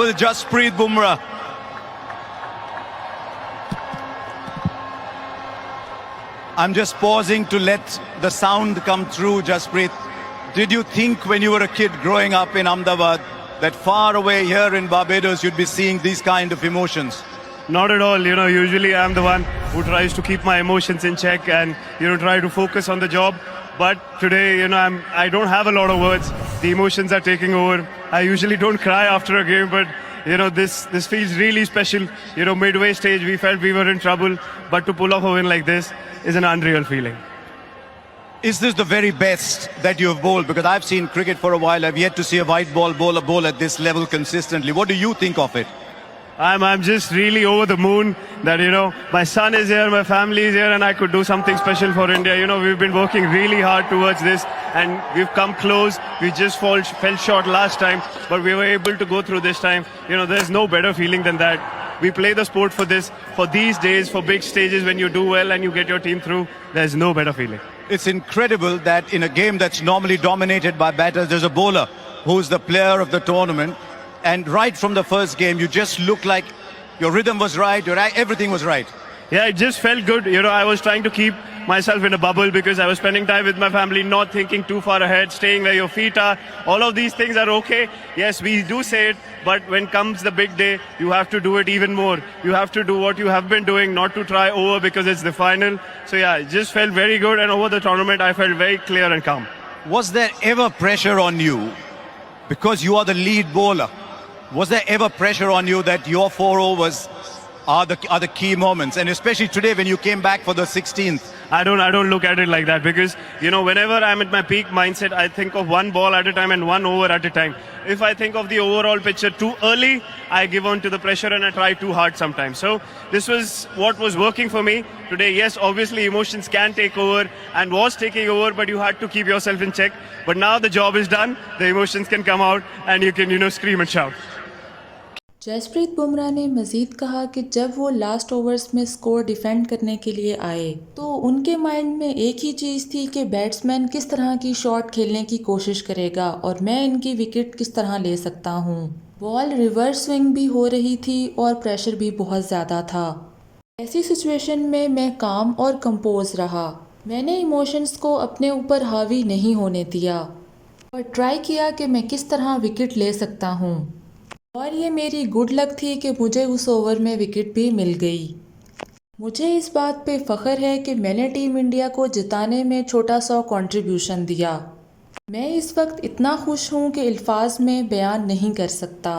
incredible Jasprit Bumrah. I'm just pausing to let the sound come through, Jasprit. Did you think when you were a kid growing up in Ahmedabad that far away here in Barbados you'd be seeing these kind of emotions? Not at all. Usually I'm the one who tries to keep my emotions in check and, try to focus on the job. But today, I don't have a lot of words. The emotions are taking over. I usually don't cry after a game, but, this feels really special. Midway stage, we felt we were in trouble, but to pull off a win like this is an unreal feeling. Is this the very best that you have bowled? Because I've seen cricket for a while. I've yet to see a white ball bowler bowl at this level consistently. What do you think of it? I'm just really over the moon that, my son is here, my family is here, and I could do something special for India. We've been working really hard towards this, and we've come close. We just fell short last time, but we were able to go through this time. There's no better feeling than that. We play the sport for this, for these days, for big stages when you do well and you get your team through. There's no better feeling. It's incredible that in a game that's normally dominated by batters, there's a bowler who's the player of the tournament. And right from the first game, you just look like your rhythm was right, everything was right. Yeah, it just felt good. I was trying to keep myself in a bubble because I was spending time with my family, not thinking too far ahead, staying where your feet are. All of these things are okay. Yes, we do say it, but when comes the big day, you have to do it even more. You have to do what you have been doing, not to try over because it's the final. So yeah, it just felt very good. And over the tournament, I felt very clear and calm. Was there ever pressure on you because you are the lead bowler? Was there ever pressure on you that your 4 overs are the key moments, and especially today when you came back for the 16th? I don't look at it like that because whenever I'm at my peak mindset, I think of one ball at a time and one over at a time. If I think of the overall picture too early, I give on to the pressure and I try too hard sometimes. So this was what was working for me today. Yes, obviously emotions can take over and was taking over, but you had to keep yourself in check. But now the job is done, the emotions can come out and you can scream and shout. Jasprit Bumrah ने मज़ीद कहा कि जब वो last overs में score defend करने के लिए आए तो उनके माइंड में एक ही चीज़ थी कि बैट्समैन किस तरह की शॉट खेलने की कोशिश करेगा और मैं इनकी विकेट किस तरह ले सकता हूँ। बॉल रिवर्स स्विंग भी हो रही थी और प्रेशर भी बहुत ज़्यादा था। ऐसी सिचुएशन में मैं काम और कंपोज रहा। मैंने इमोशंस को अपने ऊपर हावी नहीं होने दिया और ट्राई किया कि मैं किस तरह विकेट ले सकता हूँ। और ये मेरी गुड लक थी कि मुझे उस ओवर में विकेट भी मिल गई। मुझे इस बात पे फ़ख्र है कि मैंने टीम इंडिया को जिताने में छोटा सा कंट्रीब्यूशन दिया। मैं इस वक्त इतना खुश हूँ कि अल्फाज में बयान नहीं कर सकता।